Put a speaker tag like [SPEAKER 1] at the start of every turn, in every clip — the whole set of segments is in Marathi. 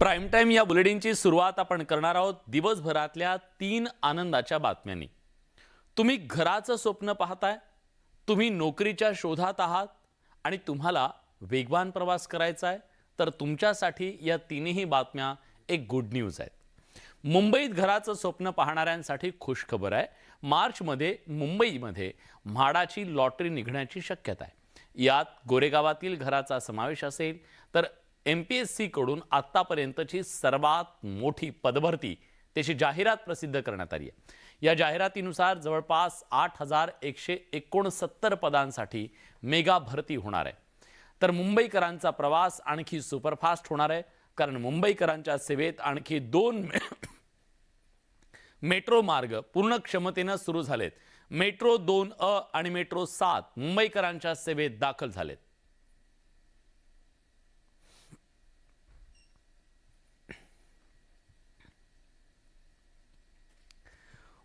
[SPEAKER 1] प्राइम टाइम या बुलेटिनची सुरुवात आपण करणार आहोत दिवसभरातल्या 3 आनंदाच्या बातम्यांनी। तुम्ही घराचं स्वप्न पाहताय, तुम्ही नोकरीच्या शोधात आहात आणि तुम्हाला वेगवान प्रवास करायचा आहे, तर तुमच्यासाठी या तीनही बातम्या एक गुड न्यूज आहेत। मुंबईत घराचं स्वप्न पाहणाऱ्यांसाठी खुशखबर आहे। मार्चमध्ये मुंबईमध्ये म्हाडाची लॉटरी निघण्याची शक्यता आहे। यात गोरेगावातील घराचा समावेश असेल, तर MPSC कडून आतापर्यंतची सर्वात मोठी पदभरती त्याची जाहिरात प्रसिद्ध करण्यात आली आहे। या जाहिरातीनुसार जवळपास 8169 पदांसाठी मेगा भरती होणार आहे। तर मुंबईकरांचा प्रवास आणखी सुपरफास्ट होणार आहे, कारण मुंबईकरांच्या सेवेत आणखी 2 मेट्रो मार्ग पूर्ण क्षमतेने सुरू झालेत। मेट्रो 2A आणि मेट्रो 7 मुंबईकरांच्या सेवेत दाखल झालेत।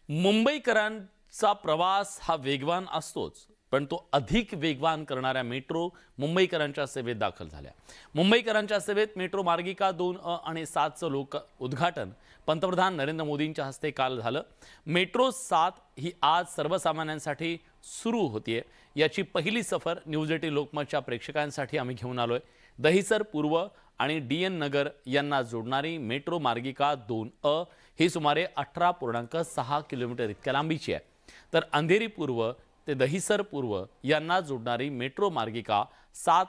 [SPEAKER 1] मुंबईकरांचा प्रवास हा वेगवान असतोच, पण तो अधिक वेगवान करणाऱ्या मेट्रो मुंबईकरांच्या सेवेत दाखल झाल्या। मुंबईकरांच्या सेवेत मेट्रो मार्गिका 2A आणि 7चं उद्घाटन पंतप्रधान नरेंद्र मोदींच्या हस्ते काल झालं। मेट्रो 7 ही आज सर्वसामान्यांसाठी सुरू होतीये। याची पहिली सफर न्यूज 18 लोकमतच्या प्रेक्षकांसाठी आम्ही घेऊन आलोय। दहिसर पूर्व आणि DN नगर यांना जोडणारी मेट्रो मार्गिका 2A ही सुमारे 18.6 किलोमीटर इतक्या लांबीची आहे। तर अंधेरी पूर्व ते दहिसर पूर्व यांना जोडणारी मेट्रो मार्गिका 7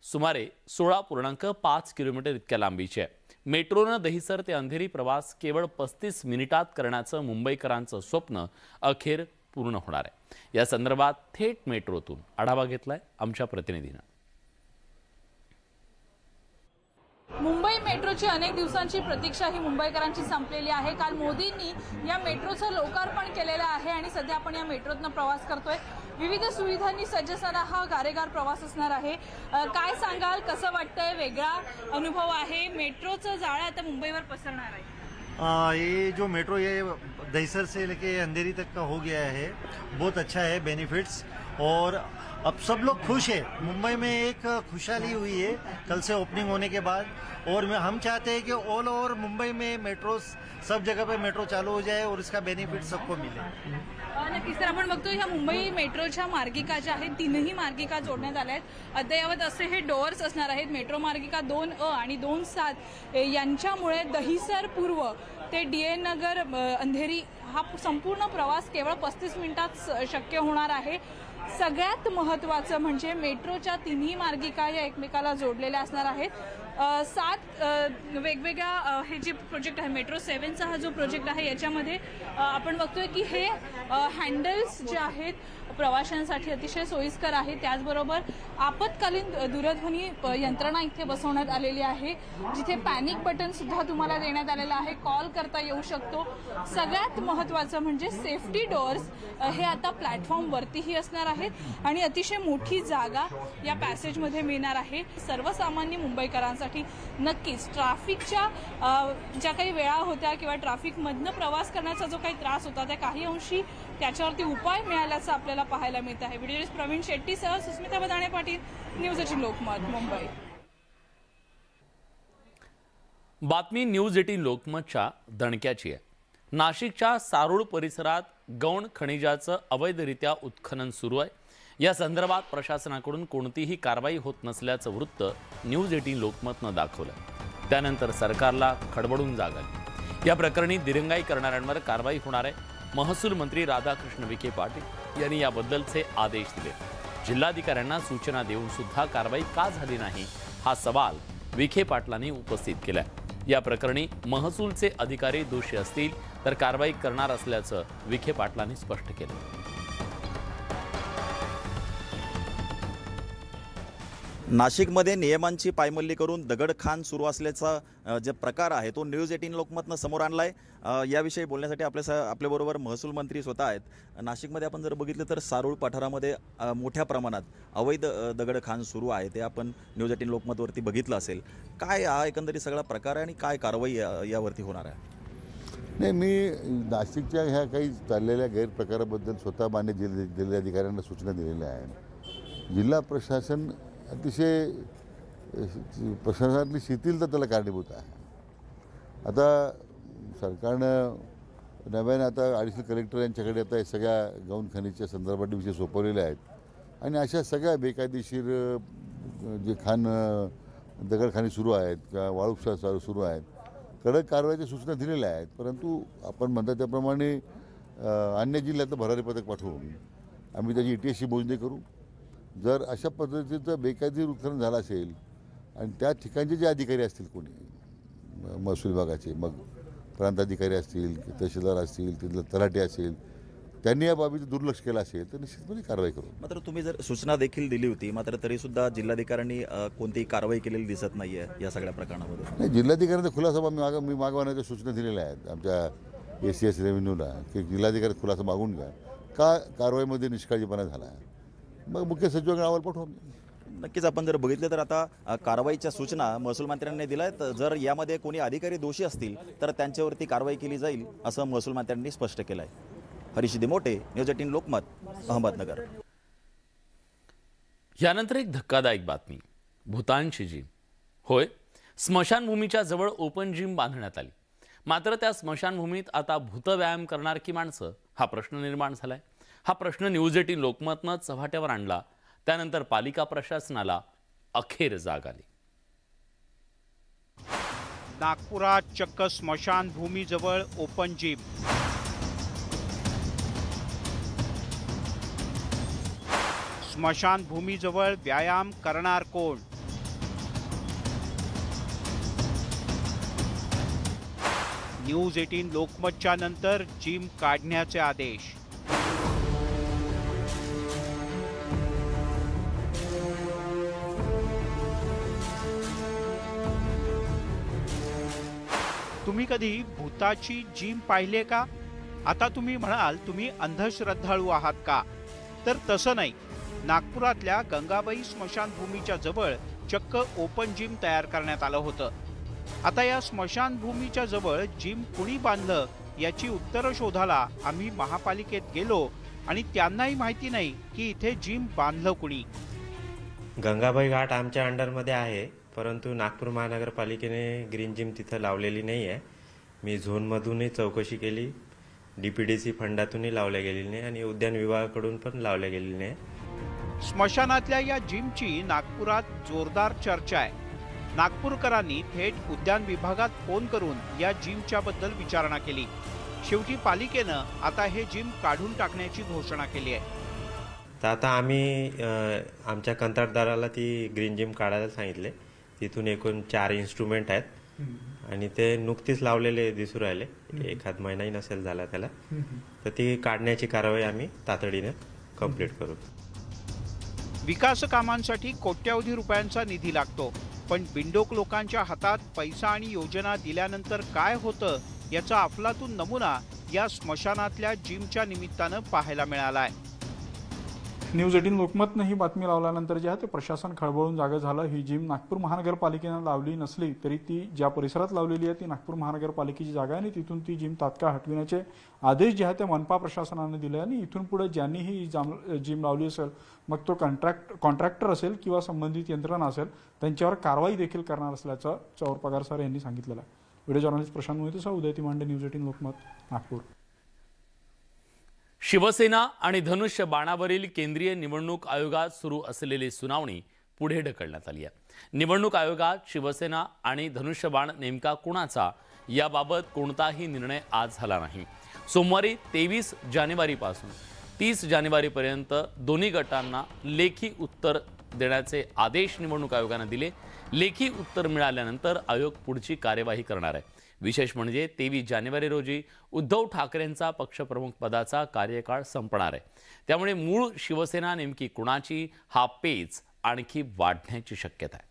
[SPEAKER 1] सुमारे 16.5 किलोमीटर इतक्या लांबीची आहे। मेट्रोने दहिसर ते अंधेरी प्रवास केवळ 35 मिनिटात करण्याचं मुंबईकरांचं स्वप्न अखेर पूर्ण होणार आहे। या संदर्भात थेट मेट्रोतून आढावा घेतलाय आमच्या प्रतिनिधीने।
[SPEAKER 2] मुंबई मेट्रोची अनेक दिवसांची प्रतीक्षा ही मुंबईकरांची संपलेली आहे। काल मोदींनी या मेट्रोचं लोकार्पण केलेलं आहे आणि सध्या आपण या मेट्रोतनं प्रवास करतोय। विविध सुविधांनी सज्ज असणारा हा गारेगार प्रवास असणार आहे। काय सांगाल, कसं वाटतंय? वेगळा अनुभव आहे। मेट्रोचं जाळं आता मुंबईवर पसरणार आहे।
[SPEAKER 3] ये जो मेट्रो ये दहिसर से लेके अंधेरी तक का हो गया है, बहुत अच्छा है बेनिफिट्स, और अब सब लोग खुश हैं। मुंबई में एक खुशहाली हुई है कल से ओपनिंग होने के बाद, और हम चाहते हैं कि ऑल ओवर मुंबई में मेट्रो सब जगह पे मेट्रो चालू हो जाए और इसका बेनिफिट सबको मिले।
[SPEAKER 2] नक्कीच, तर आपण बघतोय ह्या मुंबई मेट्रोच्या मार्गिका ज्या आहेत तीनही मार्गिका जोडण्यात आल्या आहेत। अद्ययावत असे हे डोअर्स असणार आहेत। मेट्रो मार्गिका 2A आणि 2-7 यांच्यामुळे दहिसर पूर्व ते DN नगर अंधेरी हा संपूर्ण प्रवास केवळ 35 मिनिटात शक्य होणार आहे। सगळ्यात महत्त्वाचं म्हणजे मेट्रोच्या तिन्ही मार्गिका या एकमेकाला जोडलेल्या असणार आहेत। 7 वेगवेगळ्या हे जे प्रोजेक्ट आहे, मेट्रो 7चा हा जो प्रोजेक्ट आहे याच्यामध्ये आपण बघतोय की हे हँडल्स जे आहेत प्रवाशांसाठी अतिशय सोयीस्कर आहे। त्याचबरोबर आपत्कालीन दूरध्वनी यंत्रणा इथे बसवण्यात आलेली आहे, जिथे पॅनिक बटन सुद्धा तुम्हाला देण्यात आलेलं आहे, कॉल करता येऊ शकतो। सगळ्यात महत्त्वाचं म्हणजे सेफ्टी डोअर्स हे आता प्लॅटफॉर्मवरतीही असणार आहेत आणि अतिशय मोठी जागा या पॅसेजमध्ये मिळणार आहे। सर्वसामान्य मुंबईकरांसाठी नक्कीच ट्रॅफिकच्या ज्या काही वेळा होत्या किंवा ट्रॅफिकमधनं प्रवास करण्याचा जो काही त्रास होता, त्या काही अंशी त्याच्यावरती उपाय मिळाल्याचं आपल्याला पाहायला मिळत आहे। व्हिडिओ प्रवीण शेट्टीसह सुस्मिता बदाणे पाटील, न्यूज 18 लोकमत, मुंबई।
[SPEAKER 1] बातमी न्यूज 18 लोकमतच्या दणक्याची आहे। नाशिकच्या सारूळ परिसरात गौण खनिजाचं अवैधरित्या उत्खनन सुरू आहे। या संदर्भात प्रशासनाकडून कोणतीही कारवाई होत नसल्याचं वृत्त न्यूज 18 लोकमतनं दाखवलं। त्यानंतर सरकारला खडबडून जाग आली। या प्रकरणी दिरंगाई करणाऱ्यांवर कारवाई होणार आहे। महसूल मंत्री राधाकृष्ण विखे पाटील यांनी याबद्दलचे आदेश दिले। जिल्हाधिकाऱ्यांना सूचना देऊन सुद्धा कारवाई का झाली नाही, हा सवाल विखे पाटलांनी उपस्थित केलाय। या प्रकरणी महसूलचे अधिकारी दोषी असतील तर कारवाई करणार असल्याचं विखे पाटलांनी स्पष्ट केलं।
[SPEAKER 4] नाशिकमध्ये नियमांची पायमल्ली करून दगडखान सुरू असल्याचा जे प्रकार आहे तो न्यूज 18 लोकमतनं समोर आणला आहे। याविषयी बोलण्यासाठी आपल्याबरोबर महसूल मंत्री स्वतः आहेत। नाशिकमध्ये आपण जर बघितलं तर सारूळ पठारामध्ये मोठ्या प्रमाणात अवैध दगडखान सुरू आहे, ते आपण न्यूज 18 लोकमतवरती बघितलं असेल। काय हा एकंदरीत सगळा प्रकार आहे आणि काय कारवाई यावरती होणार आहे?
[SPEAKER 5] नाही, मी नाशिकच्या ह्या काही चाललेल्या गैरप्रकाराबद्दल स्वतः मान्य जिल्हाधिकाऱ्यांना सूचना दिलेल्या आहेत। जिल्हा प्रशासन अतिशय प्रशासनातली शिथिलता त्याला कारणीभूत आहे. आता सरकारनं नव्याने आता ॲडिशनल कलेक्टर यांच्याकडे आता हे सगळ्या गौण खनिजच्या संदर्भात विषय सोपवलेले आहेत आणि अशा सगळ्या बेकायदेशीर जे दगडखानी सुरू आहेत किंवा वाळूपसा सुरू आहेत कडक कारवाईच्या सूचना दिलेल्या आहेत. परंतु आपण म्हणता त्याप्रमाणे अन्य जिल्ह्यातलं भरारी पथक पाठवून आम्ही त्याची ETSची मोजणी करू. जर अशा पद्धतीचं बेकायदेशीर उत्खनन झालं असेल आणि त्या ठिकाणचे जे अधिकारी असतील कोणी महसूल विभागाचे, मग प्रांताधिकारी असतील, तहसीलदार असतील, तिथलं तलाठी असेल, त्यांनी या बाबीचं दुर्लक्ष केलं असेल तर निश्चितपणे कारवाई करू.
[SPEAKER 4] मात्र तुम्ही जर सूचना देखील दिली होती, मात्र तरीसुद्धा जिल्हाधिकाऱ्यांनी कोणतीही कारवाई केलेली दिसत नाही आहे या सगळ्या प्रकरणामध्ये.
[SPEAKER 5] नाही, जिल्हाधिकाऱ्यांचा खुलासा मी मागवण्याच्या सूचना दिलेल्या आहेत आमच्या ACS रेव्हेन्यूला की जिल्हाधिकारी खुलासा मागून घ्या का कारवाईमध्ये निष्काळजीपणा झाला आहे, मग मुख्य सचिवांकडे अहवाल पाठवा.
[SPEAKER 4] नक्कीच आपण जर बघितलं तर आता कारवाईच्या सूचना महसूल मंत्र्यांनी दिल्या आहेत. जर यामध्ये कोणी अधिकारी दोषी असतील तर त्यांच्यावरती कारवाई केली जाईल असं महसूल मंत्र्यांनी स्पष्ट केलं आहे. हरीश दिमोटे, न्यूज 18 लोकमत, अहमदनगर.
[SPEAKER 1] यानंतर एक धक्कादायक बातमी. भूतानची जिम. होय, स्मशानभूमीच्या जवळ ओपन जिम बांधण्यात आली. मात्र त्या स्मशानभूमीत आता भूतव्यायाम करणार की माणसं हा प्रश्न निर्माण झालाय. हा प्रश्न न्यूज 18 लोकमतनं चव्हाट्यावर आणला. त्यानंतर पालिका प्रशासनाला अखेर जाग आली.
[SPEAKER 6] नागपुरात चक्क स्मशानभूमीजवळ ओपन जिम. स्मशानभूमीजवळ व्यायाम करणार कोण? न्यूज 18 लोकमतच्या नंतर जिम काढण्याचे आदेश. तुम्ही कधी भूताची जिम पाहिले का? आता तुम्ही म्हणाल तुम्ही अंधश्रद्धाळू आहात का? तर तसं नाही. नागपुरातल्या गंगाबाई स्मशानभूमीच्या जवळ चक्क ओपन जिम तयार करण्यात आलं होतं. आता या स्मशानभूमीच्या जवळ जिम कुणी बांधलं याची उत्तरं शोधायला आम्ही महापालिकेत गेलो आणि त्यांनाही माहिती नाही की इथे जिम बांधलं कुणी.
[SPEAKER 7] गंगाबाई घाट आमच्या अंडरमध्ये आहे, परंतु नागपूर महानगरपालिकेने ग्रीन जिम तिथं लावलेली नाही आहे. मी झोनमधूनही चौकशी केली, DPDC फंडातूनही लावल्या गेलेली नाही आणि उद्यान विभागाकडून पण लावल्या गेलेली नाही.
[SPEAKER 6] स्मशानातल्या या जिमची नागपुरात जोरदार चर्चा आहे. नागपूरकरांनी थेट उद्यान विभागात फोन करून या जिमच्या बद्दल विचारणा केली. शेवटी पालिकेनं आता हे जिम काढून टाकण्याची घोषणा केली आहे.
[SPEAKER 7] तर आता आम्ही आमच्या कंत्राटदाराला ती ग्रीन जिम काढायला सांगितले. तिथून एकूण 4 इन्स्ट्रुमेंट आहेत आणि ते नुकतीच लावलेले दिसू राहिले. एखाद महिनाही नसेल झाला त्याला. तर ती काढण्याची कारवाई आम्ही तातडीने कंप्लीट करू.
[SPEAKER 6] विकास कामांसाठी कोट्यवधी रुपयांचा निधी लागतो, पण बिंडोक लोकांच्या हातात पैसा आणि योजना दिल्यानंतर काय होतं याचा अफलातून नमुना या स्मशानातल्या जिमच्या निमित्तानं पाहायला मिळालाय.
[SPEAKER 8] न्यूज 18 लोकमतनं ही बातमी लावल्यानंतर जे आहे ते प्रशासन खळबळून जागं झालं. ही जिम नागपूर महानगरपालिकेनं लावली नसली तरी ती ज्या परिसरात लावलेली आहे ती नागपूर महानगरपालिकेची जागा आहे आणि तिथून ती जिम तात्काळ हटविण्याचे आदेश जे आहे ते मनपा प्रशासनाने दिले आणि इथून पुढे ज्यांनी ही जिम लावली असेल, मग तो कॉन्ट्रॅक्टर असेल किंवा संबंधित यंत्रणा असेल, त्यांच्यावर कारवाई देखील करणार असल्याचं चौर पगार सर यांनी सांगितलेलं आहे. व्हिडिओ जर्नलिस्ट प्रशांत मोहितेसह उदय तिमांडे, न्यूज 18 लोकमत, नागपूर.
[SPEAKER 1] शिवसेना आणि धनुष्य बाणावरील केंद्रीय निवडणूक आयोगात सुरू असलेली सुनावणी पुढे ढकलण्यात आली आहे. निवडणूक आयोगात शिवसेना आणि धनुष्यबाण नेमका कुणाचा याबाबत कोणताही निर्णय आज झाला नाही. सोमवारी 23 जानेवारीपासून 30 जानेवारीपर्यंत दोन्ही गटांना लेखी उत्तर देण्याचे आदेश निवडणूक आयोगाने दिले. लेखी उत्तर मिळाल्यानंतर आयोग पुढची कार्यवाही करणार आहे. विशेष म्हणजे 23 जानेवारी रोजी उद्धव ठाकरेंचा पक्षप्रमुख पदाचा कार्यकाळ संपणार आहे. त्यामुळे मूळ शिवसेना नेमकी कुणाची हा पेच आणखी वाढण्याची शक्यता आहे.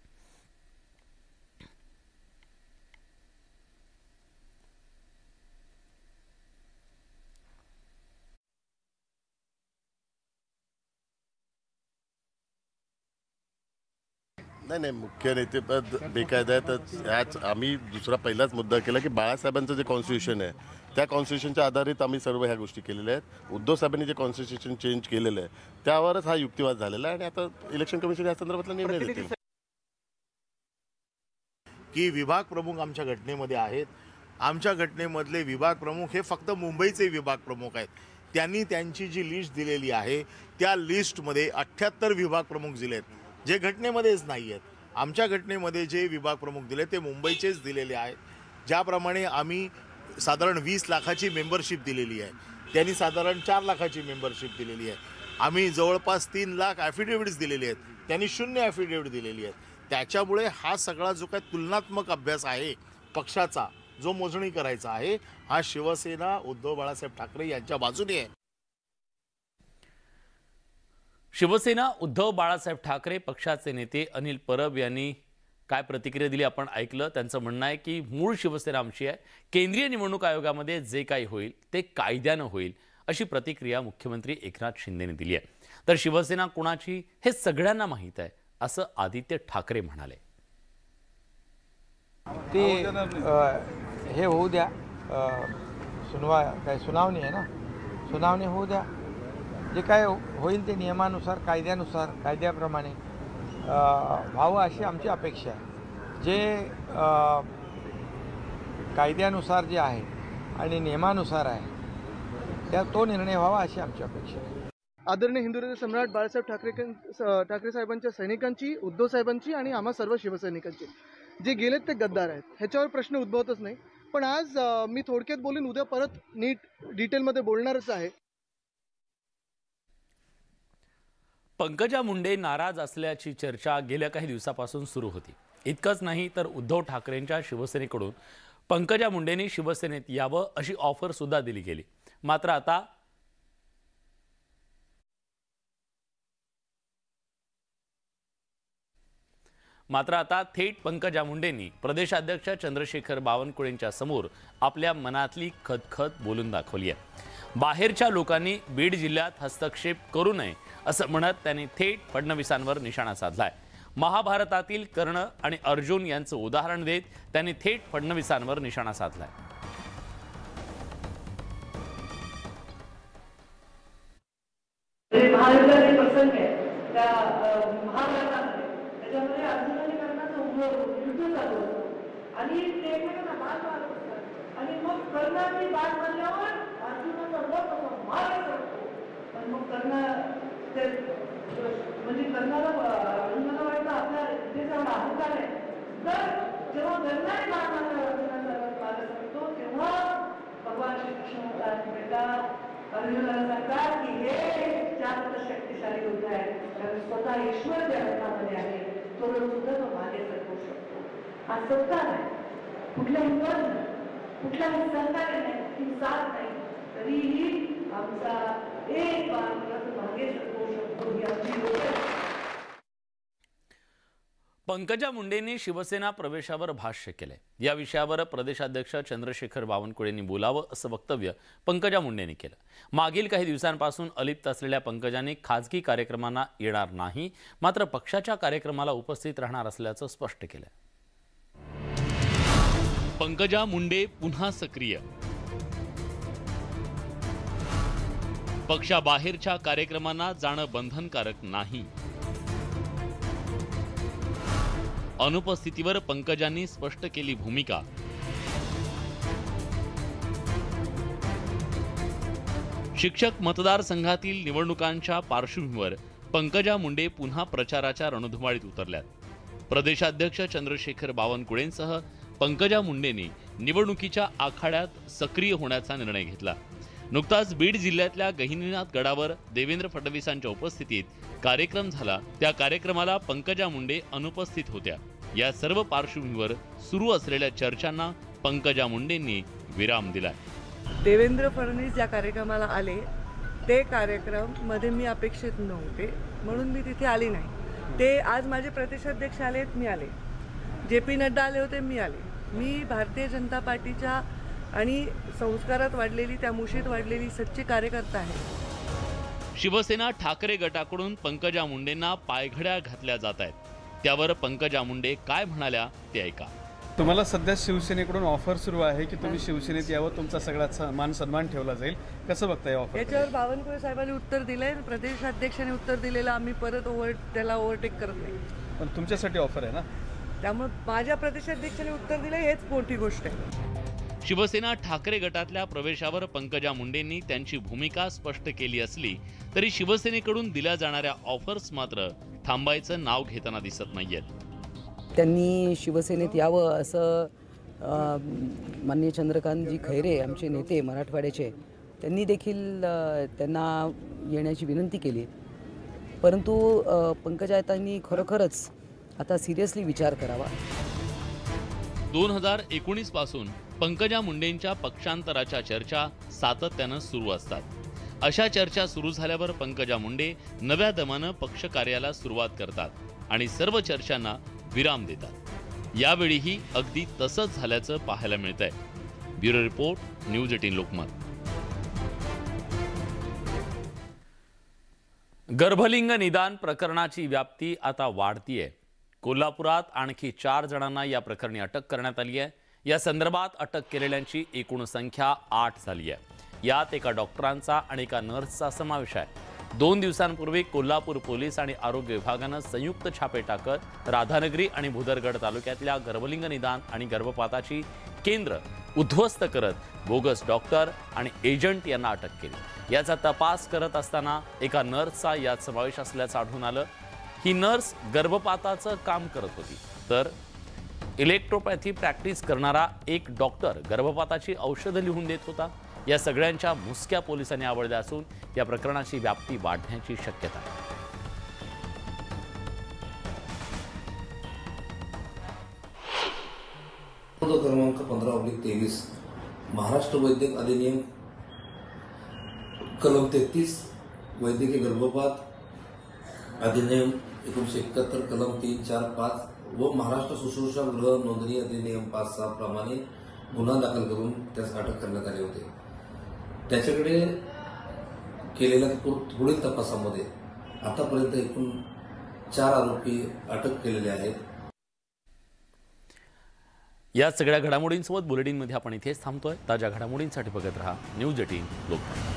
[SPEAKER 9] नाही, मुख्य नेतेपद बेकायदा आहे. तर ह्याच आम्ही दुसरा पहिलाच मुद्दा केला की बाळासाहेबांचं जे कॉन्स्टिट्यूशन आहे त्या कॉन्स्टिट्यूशनच्या आधारित आम्ही सर्व ह्या गोष्टी केलेल्या आहेत. उद्धव साहेबांनी जे कॉन्स्टिट्यूशन चेंज केलेलं आहे त्यावरच हा युक्तिवाद झालेला आहे आणि आता इलेक्शन कमिशन या संदर्भातला निर्णय घेतील.
[SPEAKER 10] की विभाग प्रमुख आमच्या घटनेमध्ये आहेत. आमच्या घटनेमधले विभाग प्रमुख हे फक्त मुंबईचे विभाग प्रमुख आहेत. त्यांनी त्यांची जी लिस्ट दिलेली आहे त्या लिस्टमध्ये 78 विभाग प्रमुख दिलेत जे घटनेमध्येच नाही आहेत. आमच्या घटनेमध्ये जे विभाग प्रमुख दिले ते मुंबईचेच दिलेले आहेत. ज्याप्रमाणे आम्ही साधारण 20 लाखाची मेंबरशिप दिलेली आहे, त्यांनी साधारण 4 लाखाची मेंबरशिप दिलेली आहे. आम्ही जवळपास 3 लाख ॲफिडेव्हिट्स दिलेली आहेत, त्यांनी 0 ॲफिडेव्हिट दिलेली आहेत. त्याच्यामुळे हा सगळा जो काही तुलनात्मक अभ्यास आहे पक्षाचा, जो मोजणी करायचा आहे, हा शिवसेना उद्धव बाळासाहेब ठाकरे यांच्या बाजूने आहे.
[SPEAKER 1] शिवसेना उद्धव बाळासाहेब ठाकरे पक्षाचे नेते अनिल परब यांनी काय प्रतिक्रिया दिली आपण ऐकलं. त्यांचं म्हणणं आहे की मूळ शिवसेना आमची आहे, केंद्रीय निवडणूक आयोगामध्ये जे काही होईल ते कायद्यानं होईल, अशी प्रतिक्रिया मुख्यमंत्री एकनाथ शिंदेने दिली आहे. तर शिवसेना कुणाची हे सगळ्यांना माहीत आहे असं आदित्य ठाकरे म्हणाले.
[SPEAKER 11] ते हे होऊ द्या, सुनावणी आहे ना, सुनावणी होऊ द्या. जे काय होईल ते नियमानुसार, कायद्यानुसार, कायद्याप्रमाणे व्हावं अशी आमची अपेक्षा आहे. जे कायद्यानुसार जे आहे आणि नियमानुसार आहे त्या तो निर्णय व्हावा अशी आमची अपेक्षा आहे.
[SPEAKER 12] आदरणीय हिंदुहृदय सम्राट बाळासाहेब ठाकरे साहेबांच्या सैनिकांची, उद्धव साहेबांची आणि आम्हा सर्व शिवसैनिकांची, जे गेलेत ते गद्दार आहेत, ह्याच्यावर प्रश्न उद्भवतच नाही. पण आज मी थोडक्यात बोलून, उद्या परत नीट डिटेलमध्ये बोलणारच आहे.
[SPEAKER 1] पंकजा मुंडे नाराज असल्याची चर्चा गेल्या काही दिवसापासून सुरू होती. इतकंच नाही तर उद्धव ठाकरेंच्या शिवसेनेकडून पंकजा मुंडेंनी शिवसेनेत यावं अशी ऑफर सुद्धा दिली गेली. मात्र आता थेट पंकजा मुंडेंनी प्रदेशाध्यक्ष चंद्रशेखर बावनकुळेंच्या समोर आपल्या मनातली खदखद बोलून दाखवली आहे. बाहेरच्या लोकांनी बीड जिल्ह्यात हस्तक्षेप करू नये असं म्हणत त्यांनी थेट फडणवीसांवर निशाणा साधलाय. महाभारतातील कर्ण आणि अर्जुन यांचं उदाहरण देत त्यांनी थेट फडणवीसांवर निशाणा साधलाय.
[SPEAKER 13] महाभारताचे प्रसंग आहे त्या महाभारतामध्ये, त्याच्यामध्ये अर्जुनाने कर्णाचं युद्ध चालू होतं आणि ते एकमेकांना बाण मारत असतात आणि मग कर्णाने बाण मारल्यावर अर्जुनाचा रथ असा मारायचा असतो. पण मग कर्ण म्हणजे कर्णाला, अर्जुनाला वाटतं आपल्या इथे जाऊन अहंकार आहे. तर जेव्हा कर्णाने बाण मारल्यावर अर्जुनाचा रथ मारत असतो तेव्हा भगवान श्रीकृष्ण म्हणतात, बेटा अर्जुनाला सांगतात की हे जास्त शक्तिशाली होत आहे, कारण स्वतः ईश्वर ज्या रथामध्ये आहे तो रथ सुद्धा तो मागे सरकवू शकतो. हा सत्ता नाही, कुठल्याही पद नाही, कुठल्याही सहकार्य नाही, कुठली साथ नाही, तरीही आमचा एक बाण रथ मागे सरकवू शकतो ही आमची गोष्ट.
[SPEAKER 1] पंकजा मुंडेंनी शिवसेना प्रवेशावर भाष्य केलंय. या विषयावर प्रदेशाध्यक्ष चंद्रशेखर बावनकुळेंनी बोलावं असं वक्तव्य पंकजा मुंडेंनी केलं. मागील काही दिवसांपासून अलिप्त असलेल्या पंकजांनी खाजगी कार्यक्रमांना येणार नाही, मात्र पक्षाच्या कार्यक्रमाला उपस्थित राहणार असल्याचं स्पष्ट केलं. पंकजा मुंडे पुन्हा सक्रिय. पक्षाबाहेरच्या कार्यक्रमांना जाणं बंधनकारक नाही. अनुपस्थितीवर पंकजांनी स्पष्ट केली भूमिका. शिक्षक मतदारसंघातील निवडणुकांच्या पार्श्वभूमीवर पंकजा मुंडे पुन्हा प्रचाराच्या रणधुमाळीत उतरल्यात. प्रदेशाध्यक्ष चंद्रशेखर बावनकुळेंसह पंकजा मुंडेंनी निवडणुकीच्या आखाड्यात सक्रिय होण्याचा निर्णय घेतला. नुकताच बीड जिल्ह्यातल्या गहिनीनाथ गडावर देवेंद्र फडणवीसांच्या उपस्थितीत कार्यक्रम झाला. त्या कार्यक्रमाला पंकजा मुंडे अनुपस्थित होत्या. या सर्व पार्श्वभूमीवर सुरू असलेल्या चर्चांना पंकजा मुंडेंनी विराम दिलाय.
[SPEAKER 14] देवेंद्र फडणवीस ज्या कार्यक्रमाला आले ते कार्यक्रम मध्ये मी अपेक्षित नव्हते म्हणून मी तिथे आले नाही. ते आज माझे प्रदेशाध्यक्ष आलेत, मी आले. JP नड्डा आले होते, मी आले. मी भारतीय जनता पार्टीच्या आणि संस्कारात वाढलेली, त्या मुशीत वाढलेली सच्ची कार्यकर्ता आहे.
[SPEAKER 1] शिवसेना ठाकरे गटाकडून पंकजा मुंडेंना पायघड्या घातल्या जात आहेत. त्यावर पंकजा मुंडे काय म्हणाल्या ते ऐका.
[SPEAKER 15] तुम्हाला सध्या शिवसेनेकडून ऑफर सुरू आहे की तुम्ही शिवसेनेत यावं, तुमचा सगळा मान सन्मान ठेवला जाईल, कसं बघताय ऑफर?
[SPEAKER 14] याच्यावर बावनकुळे साहेबांनी उत्तर दिलंय, प्रदेशाध्यक्षांनी उत्तर दिलेलं, आम्ही परत त्याला ओव्हरटेक करत नाही.
[SPEAKER 15] पण तुमच्यासाठी ऑफर आहे ना?
[SPEAKER 14] त्यामुळे माझ्या प्रदेशाध्यक्षाने उत्तर दिलं हेच मोठी गोष्ट आहे.
[SPEAKER 1] शिवसेना ठाकरे गटातल्या प्रवेशावर पंकजा मुंडेंनी त्यांची भूमिका स्पष्ट केली असली तरी शिवसेनेकडून दिल्या जाणाऱ्या ऑफर्स मात्र थांबायचं नाव घेताना दिसत नाहीयेत.
[SPEAKER 16] त्यांनी शिवसेनेत यावं असं माननीय चंद्रकांतजी खैरे आमचे नेते मराठवाड्याचे त्यांनी देखील त्यांना येण्याची विनंती केली, परंतु पंकजाताईंनी खरोखरच आता सिरियसली विचार करावा.
[SPEAKER 1] 2019 पासून पंकजा मुंडेंच्या पक्षांतराच्या चर्चा सातत्यानं सुरू असतात. अशा चर्चा सुरू झाल्यावर पंकजा मुंडे नव्या दमानं पक्ष कार्याला सुरुवात करतात आणि सर्व चर्चांना विराम देतात. यावेळीही अगदी तसंच झाल्याचं पाहायला मिळतंय. Bureau report, news 18 Lokmat. गर्भलिंग निदान प्रकरणाची व्याप्ती आता वाढतीये. कोल्हापुरात आणखी 4 जणांना या प्रकरणी अटक करण्यात आली आहे. या संदर्भात अटक केलेल्यांची एकूण संख्या 8 झाली आहे. यात एका डॉक्टरांचा आणि एका नर्सचा समावेश आहे. 2 दिवसांपूर्वी कोल्हापूर पोलीस आणि आरोग्य विभागानं संयुक्त छापे टाकत राधानगरी आणि भुदरगड तालुक्यातल्या गर्भलिंग निदान आणि गर्भपाताची केंद्र उद्ध्वस्त करत बोगस डॉक्टर आणि एजंट यांना अटक केली. याचा तपास करत असताना एका नर्सचा यात समावेश असल्याचं आढळून आलं. ही नर्स गर्भपाताचं काम करत होती, तर इलेक्ट्रोपॅथी प्रॅक्टिस करणारा एक डॉक्टर गर्भपाताची औषधं लिहून देत होता. या सगळ्यांच्या मुसक्या पोलिसांनी आवळल्या असून या प्रकरणाची व्याप्ती वाढण्याची शक्यता आहे.
[SPEAKER 17] क्रमांक 15/23 महाराष्ट्र वैद्यक अधिनियम कलम 33 वैद्यकीय गर्भपात अधिनियम 1971 कलम 3, 4, 5 व महाराष्ट्र शुश्रूषा गृह नोंदणी अधिनियम 5/6 प्रमाणे गुन्हा दाखल करून त्यास अटक करण्यात आले होते. त्याच्याकडे केलेल्या पुढील तपासामध्ये आतापर्यंत एकूण 4 आरोपी अटक केलेले आहेत.
[SPEAKER 1] या सगळ्या घडामोडींसोबत बुलेटिनमध्ये आपण इथेच थांबतोय. ताज्या घडामोडींसाठी बघत रहा न्यूज 18 लोकमत.